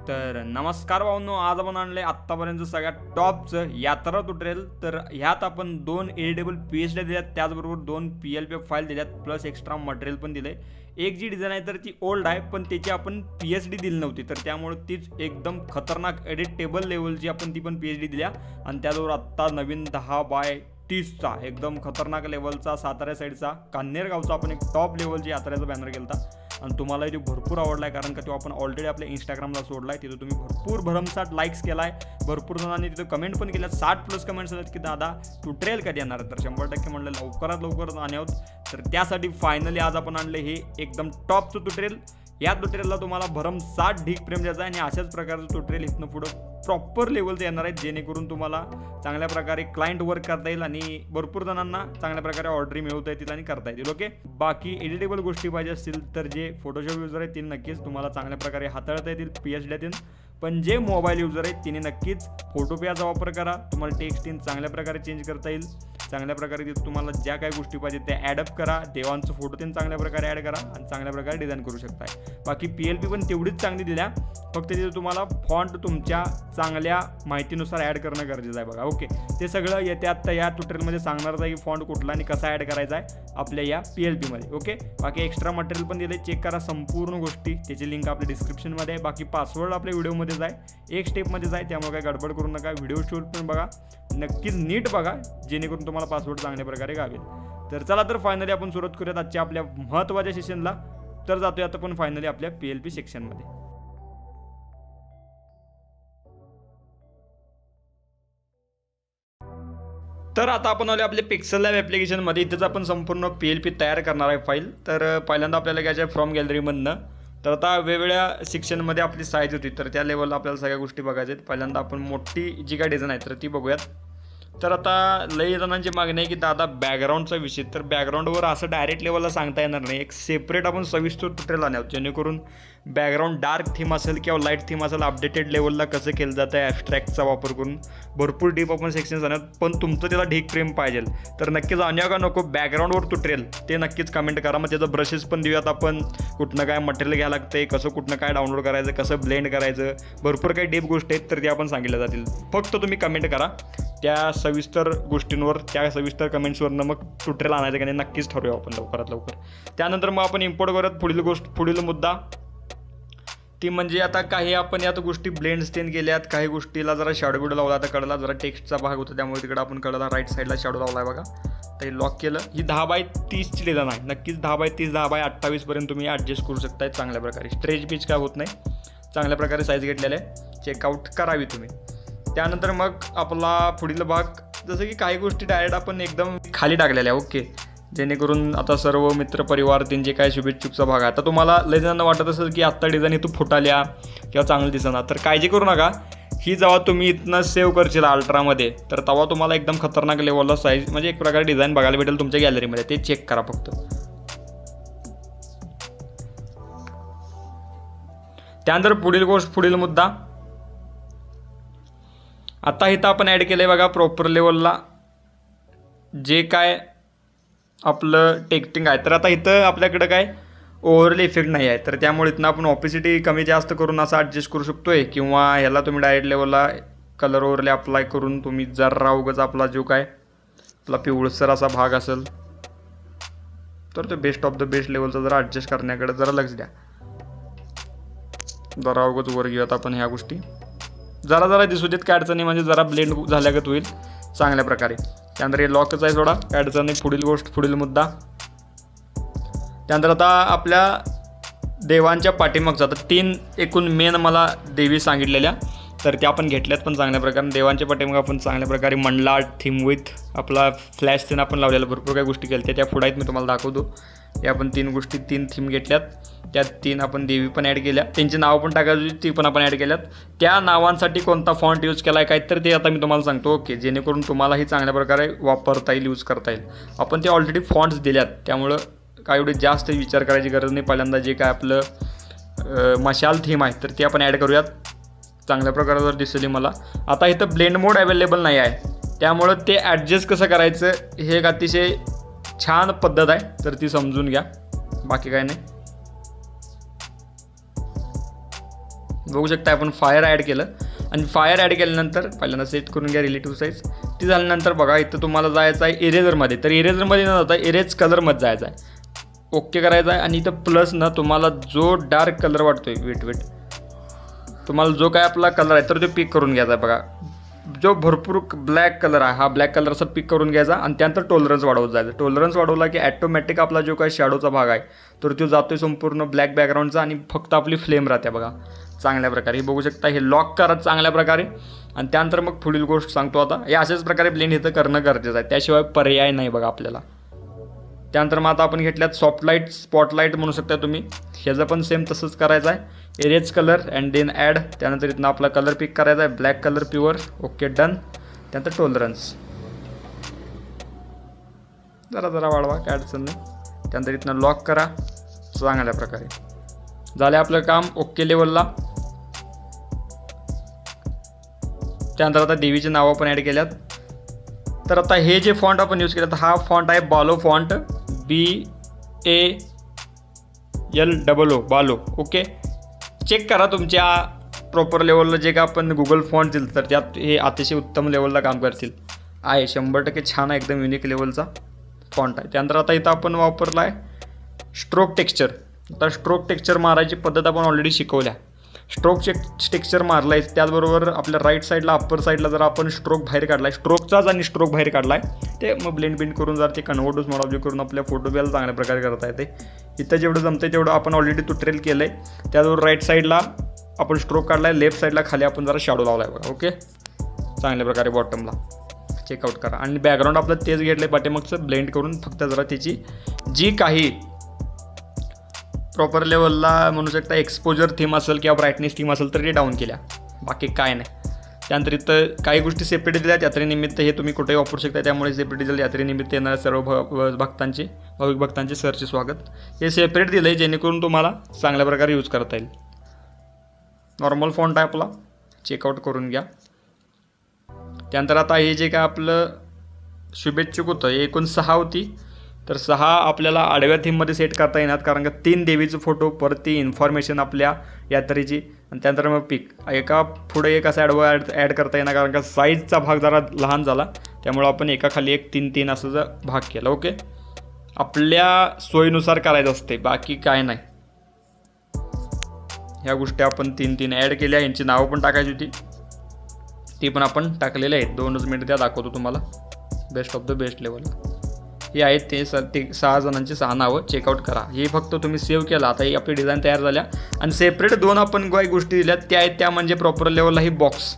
तर नमस्कार भाऊंनो, आज आपण आणले आत्तापर्यंत सगळ्यात टॉपचं यात्रा ट्युटोरियल. तर ह्यात आपण 2 एडिटेबल PHD दिल्यात, त्याचबरोबर 2 PLP फाईल दिल्यात, प्लस एक्स्ट्रा मटेरियल पण दिले. एक जी डिझाईन आहे तर ती ओल्ड आहे, पण त्याची आपण PhD दिली नव्हती, तर त्यामुळे तीच एकदम खतरनाक एडिटेबल लेवलची आपण ती पण PhD दिल्या. आणि त्याचबरोबर आत्ता नवीन 10x30चा एकदम खतरनाक लेवलचा सातारा साईडचा कान्हेर गावचा आपण एक टॉप लेवलची यात्रेचा बॅनर केला आणि तुम्हाला तो भरपूर आवडला आहे, कारण का तो आपण ऑलरेडी आपल्या इंस्टाग्रामला सोडला आहे. तिथं तुम्ही भरपूर भरमसाठ लाईक्स केला आहे, भरपूर जणांनी तिथं कमेंट पण केल्या. 60+ कमेंट्स आलेत की दादा ट्युटोरियल कधी येणार. तर 100% म्हणलं लवकरात लवकर आणि आहोत. तर त्यासाठी फायनली आज आपण आणले हे एकदम टॉपचं ट्युटोरियल. या ट्युटोरियलला तुम्हाला भरमसाठ ढीक प्रेम द्यायचा आहे आणि अशाच प्रकारचं ट्युटोरियल इथनं पुढं प्रॉपर लेवलचं येणार आहेत, जेणेकरून तुम्हाला चांगल्या प्रकारे क्लायंट वर्क करता येईल आणि भरपूर जणांना चांगल्या प्रकारे ऑर्डरी मिळवता येतील आणि करता येतील. ओके, बाकी एडिटेबल गोष्टी पाहिजे असतील तर जे फोटोशॉप युजर आहेत तिने नक्कीच तुम्हाला चांगल्या प्रकारे हाताळता येतील PHDतून. पण जे मोबाईल युजर आहेत तिने नक्कीच फोटोपेचा वापर करा. तुम्हाला टेक्स्ट इन चांगल्या प्रकारे चेंज करता येईल. चांगल्या प्रकारे तिथे तुम्हाला ज्या काही गोष्टी पाहिजे त्या ॲडअप करा. देवांचं फोटो त्यांनी चांगल्या प्रकारे ॲड करा आणि चांगल्या प्रकारे डिझाईन करू शकताय. बाकी PLP पण तेवढीच चांगली दिल्या, फक्त तिथे तुम्हाला फॉन्ट तुमच्या चांगल्या माहितीनुसार ॲड करणं गरजेचं आहे बघा. ओके, ते सगळं येते आत्ता या ट्युटोरियलमध्ये सांगणारच आहे की फॉन्ट कुठला आणि कसा ॲड करायचा आहे आपल्या या PLPमध्ये. ओके, बाकी एक्स्ट्रा मटेरियल पण दिले, चेक करा संपूर्ण गोष्टी. त्याची लिंक आपल्या डिस्क्रिप्शनमध्ये आहे. बाकी पासवर्ड आपल्या व्हिडिओमध्येच आहे, एक स्टेपमध्येच आहे, त्यामुळे काही गडबड करू नका. व्हिडिओ शूट पण बघा, नक्कीच नीट बघा, जेणेकरून तुम्हाला पासवर्ड चांगल्या प्रकारे गावेल. तर चला, तर फायनली आपण सुरुवात करूयात आजच्या आपल्या महत्त्वाच्या सेशनला. तर जातोय आता पण फायनली आपल्या PLP सेक्शनमध्ये. तर आता आपण आलो आपल्या पिक्सल लॅब ॲप्लिकेशनमध्ये. इथेच आपण संपूर्ण PLP तयार करणार आहे फाईल. तर पहिल्यांदा आपल्याला घ्यायचं आहे फ्रॉम गॅलरीमधनं. तर आता वेगवेगळ्या सेक्शनमध्ये आपली साईज होती, तर त्या लेवलला आपल्याला सगळ्या गोष्टी बघायच्या आहेत. पहिल्यांदा आपण मोठी जी काय डिझाईन आहे तर ती बघूयात. तर आता लई जणांची मागणी आहे की दादा बॅकग्राऊंडचा विषय, तर बॅकग्राऊंडवर असं डायरेक्ट लेवलला सांगता येणार नाही. एक सेपरेट आपण सविस्तर ट्युटोरियल आणू, जेणेकरून बॅकग्राऊंड डार्क थीम असेल किंवा लाईट थीम असेल अपडेटेड लेवलला कसं केलं जातं आहे ॲबस्ट्रॅक्टचा वापर करून भरपूर डीप आपण सेक्शन्स आणत. पण तुमचं त्याला ढीक प्रेम पाहिजे तर नक्कीच आणूया का नको बॅकग्राऊंडवर ट्युटोरियल, ते नक्कीच कमेंट करा. मग त्याचं ब्रशेस पण देऊयात आपण, कुठनं काय मटेरियल घ्यायला लागतं आहे, कसं कुठनं काय डाउनलोड करायचं, कसं ब्लेंड करायचं, भरपूर काही डीप गोष्टी आहेत तर त्या आपण सांगितल्या जातील. फक्त तुम्ही कमेंट करा त्या सविस्तर गोष्टींवर, त्या सविस्तर कमेंट्सवरनं मग ट्युटोरियल आणायचं की नाही नक्कीच ठरवूया आपण लवकरात लवकर. त्यानंतर मग आपण इम्पोर्ट करूयात पुढील मुद्दा, ती म्हणजे आता काही आपण यात गोष्टी ब्लेंड स्टेन केल्यात, काही गोष्टीला जरा शॅडो बिडो लावला. आता कडला जरा टेक्स्टचा भाग होता त्यामुळे तिकडे आपण कडला राईट साईडला शॅडो लावला आहे बघा. तर हे लॉक केलं. ही 10x30ची डिझाईन आहे, नक्कीच 10x30 10x28पर्यंत तुम्ही ॲडजस्ट करू शकताय चांगल्या प्रकारे. स्ट्रेच पिच काय होत नाही, चांगल्या प्रकारे साईज घेतलेलं आहे, चेकआउट करावी तुम्ही. त्यानंतर मग आपला पुढील भाग, जसं की काही गोष्टी डायरेक्ट आपण एकदम खाली टाकलेल्या आहे. ओके, जेणेकरून आता सर्व मित्रपरिवार त्यांचे काय शुभेच्छुकचा भाग आहे. आता तुम्हाला लय जणांना वाटत असेल की आत्ता डिझाईन इथं फुटाल्या किंवा चांगलं दिसणार, तर काळजी करू नका. ही जेव्हा तुम्ही इथनं सेव्ह करशील अल्ट्रामध्ये, तर तेव्हा तुम्हाला एकदम खतरनाक लेवलला साईज म्हणजे एक प्रकारे डिझाईन बघायला भेटेल तुमच्या गॅलरीमध्ये. ते चेक करा फक्त. त्यानंतर पुढील मुद्दा, आता इथं आपण ॲड केलं आहे बघा प्रॉपर लेवलला जे काय आपलं टेक्स्टिंग आहे. तर आता इथं आपल्याकडं काय ओव्हरल इफेक्ट नाही आहे, तर त्यामुळे इथनं आपण ऑपेसिटी कमी जास्त करून असं ॲडजस्ट करू शकतो आहे. किंवा ह्याला तुम्ही डायरेक्ट लेवलला कलर ओव्हरले अप्लाय करून तुम्ही जरा उगाच आपला जो काय आपला पिवळसर असा भाग असेल तर तो बेस्ट ऑफ द बेस्ट लेवलचा जरा ॲडजस्ट करण्याकडे जरा लक्ष द्या. जरा उगाच वर घेऊयात आपण ह्या गोष्टी, जरा दिसू देत काय अडचणी, म्हणजे जरा ब्लेंड झाल्यागत होईल चांगल्या प्रकारे. त्यानंतर हे लॉकच आहे, थोडा काय अडचण नाही. पुढील मुद्दा, त्यानंतर आता आपल्या देवांच्या पाठीमागचा आता 3 एकूण मेन मला देवी सांगितलेल्या, तर त्या आपण घेतल्यात पण चांगल्या प्रकारे. देवांच्या पाठीमाग आपण चांगल्या प्रकारे मंडला थीम विथ आपला फ्लॅश थीम आपण लावलेला, भरपूर काही गोष्टी केल्या त्या पुढे आहेत, मी तुम्हाला दाखवतो. या आपण 3 थीम घेतल्यात, त्यात 3 आपण देवी पण ॲड केल्या, त्यांची नावं पण टाकायची ती पण आपण ॲड केल्यात. त्या नावांसाठी कोणता फॉन्ट यूज केला आहे काय तर ते आता मी तुम्हाला सांगतो. ओके, जेणेकरून तुम्हालाही चांगल्या प्रकारे वापरता येईल, यूज करता येईल. आपण ते ऑलरेडी फॉन्ट्स दिल्यात, त्यामुळं काय एवढे जास्त विचार करायची गरज नाही. पहिल्यांदा जे काय आपलं मशाल थीम आहे तर ते आपण ॲड करूयात. चांगल्या प्रकारे जर दिसली मला. आता इथं ब्लेंड मोड अवेलेबल नाही आहे, त्यामुळं ते ॲडजस्ट कसं करायचं हे एक अतिशय छान पद्धत आहे, तर ती समजून घ्या. बाकी काय नाही, बघू शकता आपण फायर ॲड केलं आणि फायर ॲड केल्यानंतर पहिल्यांदा सेट करून घ्या रिलेटिव्ह साईज. ती झाल्यानंतर बघा इथं तुम्हाला जायचं आहे इरेझरमध्ये. तर इरेझरमध्ये न जाता इरेज कलरमध्ये जायचं आहे, ओके करायचं आहे. आणि इथं प्लस ना तुम्हाला जो डार्क कलर वाटतोय वेट तुम्हाला जो काय आपला कलर आहे तर तो पिक करून घ्यायचा आहे. बघा जो भरपूर ब्लॅक कलर आहे हा ब्लॅक कलर असा पिक करून घ्यायचा आणि त्यानंतर टॉलरन्स वाढवत जायचं. टॉलरन्स वाढवला की ॲटोमॅटिक आपला जो काही शॅडोचा भाग आहे तर तो जातोय संपूर्ण ब्लॅक बॅकग्राऊंडचा आणि फक्त आपली फ्लेम राहते बघा चांगल्या प्रकारे. हे बघू शकता, हे लॉक करा चांगल्या प्रकारे. आणि त्यानंतर मग पुढील गोष्ट सांगतो आता, हे अशाच प्रकारे ब्लेंड इथं करणं गरजेचं आहे, त्याशिवाय पर्याय नाही बघा आपल्याला. त्यानंतर मग आता आपण घेतल्यात सॉफ्टलाईट स्पॉटलाईट म्हणू शकता तुम्ही, ह्याचं पण सेम तसंच करायचं आहे. Erase colour and then add. त्यानंतर इथनं आपला कलर पिक करायचा आहे, black colour pure, okay done. त्यानंतर टॉलरन्स जरा वाढवा, काय अडचण नाही. त्यानंतर इथनं लॉक करा चांगल्या प्रकारे. झालं आपलं काम ओके लेवलला. त्यानंतर आता देवीची नावं पण ॲड केल्यात. तर आता हे जे फॉन्ट आपण यूज केलं हा फॉन्ट आहे बालो फॉन्ट, BALO बालो. ओके, चेक करा तुमच्या प्रॉपर लेवलला जे का आपण गुगल फॉन्ट दिलं तर त्यात हे अतिशय उत्तम लेवलला काम करतील. आहे 100% छान आहे, एकदम युनिक लेवलचा फॉन्ट आहे. त्यानंतर आता इथं आपण वापरला आहे स्ट्रोक टेक्स्चर. तर स्ट्रोक टेक्स्चर मारायची पद्धत आपण ऑलरेडी शिकवल्या. स्ट्रोक टेक्स्चर मारला आहे, त्याचबरोबर आपल्या राईट साईडला अप्पर साईडला जर आपण स्ट्रोक बाहेर काढला आहे, स्ट्रोकचाच आणि स्ट्रोक बाहेर काढला आहे, ते मग ब्लेंड करून जर ते कन्व्हर्टूस मोड ऑब्जेक्ट करून आपल्या फोटोबेल चांगल्या प्रकारे करता येते. इथं जेवढं जमतं तेवढं आपण ऑलरेडी ट्युटोरियल केलं आहे. त्याचबरोबर राईट साईडला आपण स्ट्रोक काढला आहे, लेफ्ट साईडला खाली आपण जरा शॅडो लावला आहे बघा. ओके, चांगल्या प्रकारे बॉटमला चेकआउट करा. आणि बॅकग्राऊंड आपलं तेच घेतलं आहे पाठीमागचं, ब्लेंड करून फक्त जरा त्याची जी काही प्रॉपर लेवलला म्हणू शकता एक्सपोजर थीम असेल किंवा ब्राईटनेस थीम असेल तर ते डाऊन केल्या, बाकी काय नाही. त्यानंतर इथं काही गोष्टी सेपरेट दिल्या यात्रेनिमित्त, हे तुम्ही कुठेही वापरू शकता. त्यामुळे सेपरेट दिलं यात्रेनिमित्त येणाऱ्या सर्व भाविक भक्तांचे सरचे स्वागत. हे सेपरेट दिलं आहे जेणेकरून तुम्हाला चांगल्या प्रकारे यूज करता येईल. नॉर्मल फॉन्ट आहे आपला, चेकआउट करून घ्या. त्यानंतर आता हे जे काय आपलं शुभेच्छुक होतं हे एकूण 6 होती. तर 6 आपल्याला आडव्या थीममध्ये सेट करता येणार, कारण का 3 देवीचे फोटो परत ती इन्फॉर्मेशन आपल्या यात्रेची आणि त्यानंतर मग पिक एका पुढे एक असं ॲड करता येणार, कारण का साईजचा भाग जरा लहान झाला त्यामुळं आपण एकाखाली एक 3 असं भाग केला. ओके, आपल्या सोयीनुसार करायचं असते, बाकी काय नाही. ह्या गोष्टी आपण 3 ॲड केल्या. यांची नावं पण टाकायची होती, ती पण आपण टाकलेली आहेत. 2 मिनिट त्या दाखवतो तुम्हाला बेस्ट ऑफ द बेस्ट लेवलला. हे आहेत ते 6 जणांची 6 नावं, चेकआउट करा. हे फक्त तुम्ही सेव्ह केला. आता ही आपली डिझाईन तयार झाल्या. आणि सेपरेट 2 आपण काही गोष्टी दिल्यात त्या आहेत, त्या म्हणजे प्रॉपर लेवलला हे बॉक्स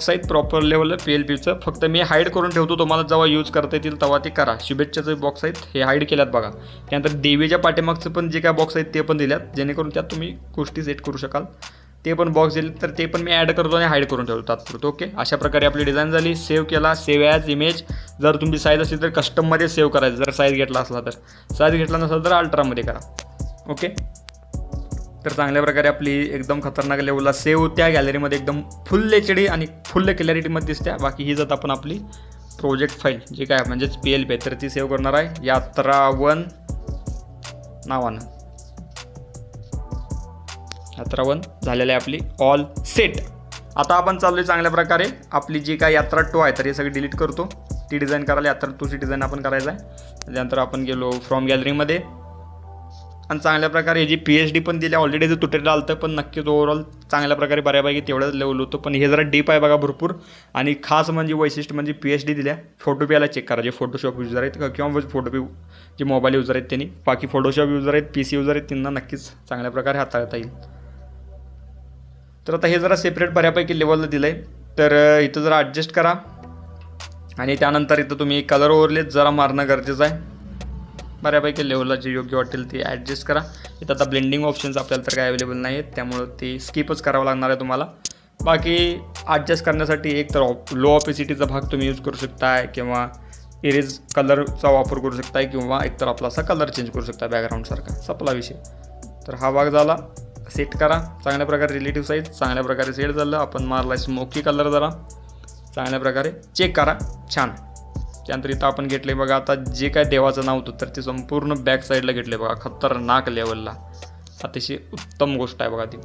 आहेत प्रॉपर लेवलला PLPचं. फक्त मी हाईड करून ठेवतो, तुम्हाला जेव्हा यूज करता येतील तेव्हा ते करा. शुभेच्छाचे बॉक्स आहेत हे हाईड केल्यात बघा. त्यानंतर देवीच्या पाठीमागचं पण जे काय बॉक्स आहेत ते पण दिल्यात, जेणेकरून त्यात तुम्ही गोष्टी सेट करू शकाल. ते पण बॉक्स दिले तर ते पण मी ॲड करतो आणि हाईड करून ठेवतो तात्पुरतं. ओके, अशा प्रकारे आपली डिझाईन झाली. सेव्ह केला, सेव्ह ॲज इमेज. जर तुमची साईज असेल तर कस्टममध्ये सेव्ह करायचं, जर साईज घेतला असला तर. साईज घेतला नसेल तर अल्ट्रामध्ये करा. ओके, तर चांगल्या प्रकारे आपली एकदम खतरनाक लेवलला सेव्ह होत्या. गॅलरीमध्ये एकदम फुल HD आणि फुल क्लॅरिटीमध्ये दिसत्या. बाकी ही जात आपण आपली प्रोजेक्ट फाईल जे काय म्हणजेच PLP आहे तर ती सेव्ह करणार आहे यात्रा1 नावानं. यात्रा1 झालेली आहे आपली ऑल सेट. आता आपण चाललो आहे चांगल्या प्रकारे आपली जी काय यात्रा2 आहे तर हे सगळी डिलीट करतो. ती डिझाईन करायला यात्रा2ची डिझाईन आपण करायचं आहे. त्यानंतर आपण गेलो फ्रॉम गॅलरीमध्ये आणि चांगल्या प्रकारे जी PSD पण दिल्या. ऑलरेडी जे तुटेलं आलं पण नक्कीच ओव्हरऑल चांगल्या प्रकारे बऱ्यापैकी तेवढंच लेवल होतं, पण हे जरा डीप आहे बघा भरपूर. आणि खास म्हणजे वैशिष्ट्य म्हणजे PSD दिल्या. फोटोपीला चेक करा, जे फोटोशॉप युजर आहेत किंवा फोटोपी जे मोबाईल युजर आहेत त्यांनी, बाकी फोटोशॉप युजर आहेत PC युजर आहेत त्यांना नक्कीच चांगल्या प्रकारे हाताळता येईल. तर आता हे जरा सेपरेट बऱ्यापैकी लेवलला दिलं आहे, तर इथं जरा ॲडजस्ट करा. आणि त्यानंतर इथं तुम्ही कलर ओव्हरलेच जरा मारणं गरजेचं आहे. बऱ्यापैकी लेवलला जे योग्य वाटेल ते ॲडजस्ट करा. इथं आता ब्लेंडिंग ऑप्शन्स आपल्याला तर काय अवेलेबल नाही आहेत, त्यामुळं ते स्किपच करावं लागणार आहे तुम्हाला. बाकी ॲडजस्ट करण्यासाठी एक तर लो ऑपेसिटीचा भाग तुम्ही यूज करू शकताय, किंवा इरेज कलरचा वापर करू शकताय, किंवा एकतर आपला असा कलर चेंज करू शकता बॅकग्राऊंडसारखा. संपला विषय. तर हा भाग झाला. सेट करा चांगल्या प्रकारे. रिलेटिव्ह साईज चांगल्या प्रकारे सेट झालं. आपण मारला स्मोकी कलर जरा चांगल्या प्रकारे चेक करा. छान. त्यानंतर इथं आपण घेतले बघा आता जे काय देवाचं नाव होतं तर ते संपूर्ण बॅक साईडला घेतले बघा, खतरनाक लेवलला. अतिशय उत्तम गोष्ट आहे बघा ती.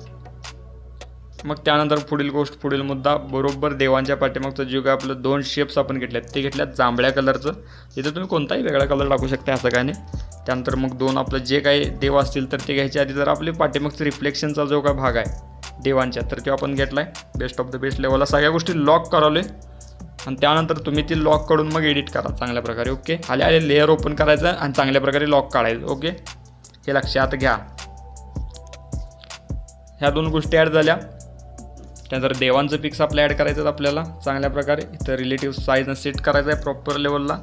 मग त्यानंतर पुढील गोष्ट, पुढील मुद्दा, बरोबर देवांच्या पाठीमागचं जे काय आपलं 2 शेप्स आपण घेतल्यात ते घेतल्यात जांभळ्या कलरचं. इथं तुम्ही कोणताही वेगळा कलर टाकू शकता, असं काय नाही. त्यानंतर मग 2 आपलं जे काही देव असतील तर ते घ्यायच्या आधी जर आपले पाठीमागचं रिफ्लेक्शनचा जो काय भाग आहे देवांच्या, तर तो आपण घेतला आहे बेस्ट ऑफ द बेस्ट लेवलला. सगळ्या गोष्टी लॉक करवले आणि त्यानंतर तुम्ही ती लॉक काढून मग एडिट करा चांगल्या प्रकारे. ओके, आले लेअर ओपन करायचं आणि चांगल्या प्रकारे लॉक काढायचं. ओके, हे लक्षात घ्या. ह्या 2 गोष्टी ॲड झाल्या. त्यानंतर देवांचं पिक्स आपलं ॲड करायचं आपल्याला चांगल्या प्रकारे. इथं रिलेटिव्ह साईजनं सेट करायचं आहे प्रॉपर लेवलला.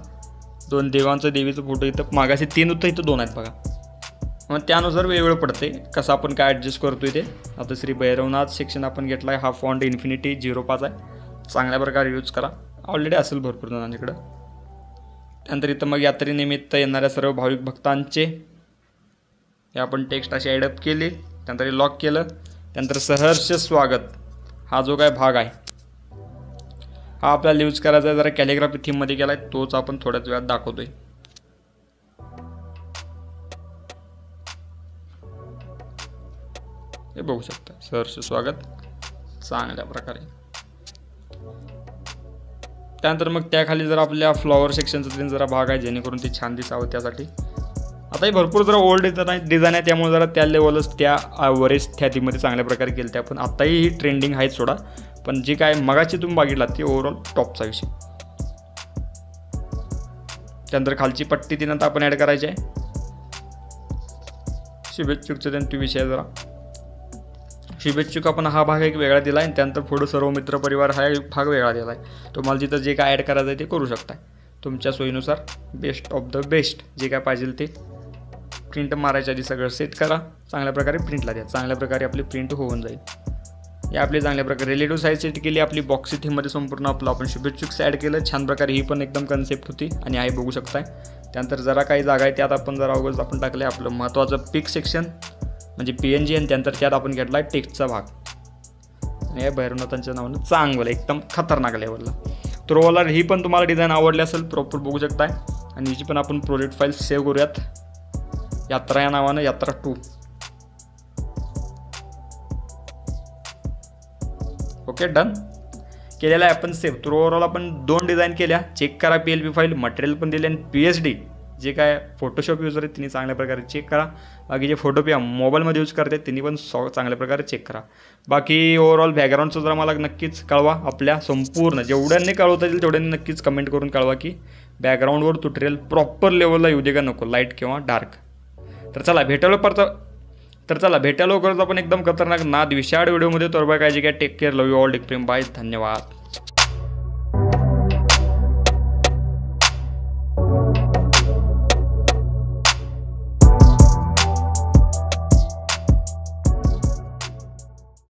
2 देवांचं देवीचं फोटो इथं मागाशी 3 होतं, इथं 2 आहेत बघा. मग त्यानुसार वेगवेगळं पडते कसं आपण काय ॲडजस्ट करतोय ते. आता श्री भैरवनाथ सेक्शन आपण घेतला आहे. हा फॉन्ट इन्फिनिटी 05 आहे. चांगल्या प्रकारे यूज करा, ऑलरेडी असेल भरपूर जणांच्याकडं. त्यानंतर इथं मग यात्रेनिमित्त येणाऱ्या सर्व भाविक भक्तांचे हे आपण टेक्स्ट असे ॲडअप केले. त्यानंतर लॉक केलं. त्यानंतर सहर्ष स्वागत हा जो काय भाग आहे हा आपल्याला यूज करायचा आहे. जरा कॅलिग्राफी थीममध्ये केला आहे, तोच आपण थोड्याच वेळात दाखवतोय. हे बघू शकता, सहर्ष स्वागत चांगल्या प्रकारे. त्यानंतर मग त्याखाली जर आपल्या फ्लॉवर सेक्शनचा जरा भाग आहे जेणेकरून ते छान दिसावं त्यासाठी. आता हे भरपूर जरा ओल्ड डिझाईन आहे त्यामुळे जरा त्या लेवलच त्या वरेस त्या थीममध्ये चांगल्या प्रकारे केलं ते आपण. आताही ही ट्रेंडिंग आहे सोडा, पण जे काय मगाची तुम्ही बघितला ते ओव्हरऑल टॉपचा विषय. त्यानंतर खालची पट्टी तिनंतर आपण ॲड करायची आहे. शुभेच्छुकचा त्यांचा विषय जरा शुभेच्छुक आपण हा भाग एक वेगळा दिला आहे. त्यानंतर पुढं सर्व मित्रपरिवार हा एक भाग वेगळा दिला आहे. तुम्हाला जिथं जे काय ॲड करायचं आहे ते करू शकता तुमच्या सोयीनुसार. बेस्ट ऑफ द बेस्ट जे काय पाहिजे ते. प्रिंट मारायच्या आधी सगळं सेट करा, चांगल्या प्रकारे प्रिंटला द्या, चांगल्या प्रकारे आपली प्रिंट होऊन जाईल. या आपली चांगल्या प्रकारे रिलेटिव्ह साईज सेट केली. आपली बॉक्सी थीममध्ये संपूर्ण आपलं आपण शुभेच्छुक्स ॲड केलं. छान प्रकारे ही पण एकदम कन्सेप्ट होती आणि आहे बघू शकताय. त्यानंतर जरा काही जागा आहे त्यात आपण जरा अवघड आपण टाकले आपलं महत्त्वाचं पिक सेक्शन म्हणजे PNG आणि त्यानंतर त्यात आपण घेतला आहे टेक्स्टचा भाग. आणि या भैरवनाथांच्या नावानं चांगलं एकदम खतरनाक लेवलला. तर ओवरऑल ही पण तुम्हाला डिझाईन आवडली असेल प्रॉपर बघू शकताय. आणि हिची पण आपण प्रोजेक्ट फाईल सेव्ह करूयात यात्रा या नावानं, यात्रा 2. ओके, डन केलेला आहे आपण सेव्ह. तर ओव्हरऑल आपण 2 डिझाईन केल्या. चेक करा PLP फाईल, मटेरियल पण दिले आणि PSD जे काय फोटोशॉप यूजर आहेत त्यांनी चांगल्या प्रकारे चेक करा. बाकी जे फोटोपे मोबाईलमध्ये यूज करतात त्यांनी पण चांगल्या प्रकारे चेक करा. बाकी ओव्हरऑल बॅकग्राऊंडचं जरा मला नक्कीच कळवा. आपल्या संपूर्ण जेवढ्यांनी कळवता येईल तेवढ्यांनी नक्कीच कमेंट करून कळवा की बॅकग्राऊंडवर ट्युटोरियल प्रॉपर लेवलला येऊ दे का नको, लाईट किंवा डार्क. तर चला भेटायला लवकरच आपण एकदम खतरनाक नाद विशाळ व्हिडिओमध्ये. तर बाय काळजी घ्या, take care, love you all, take प्रेम, बाय, धन्यवाद.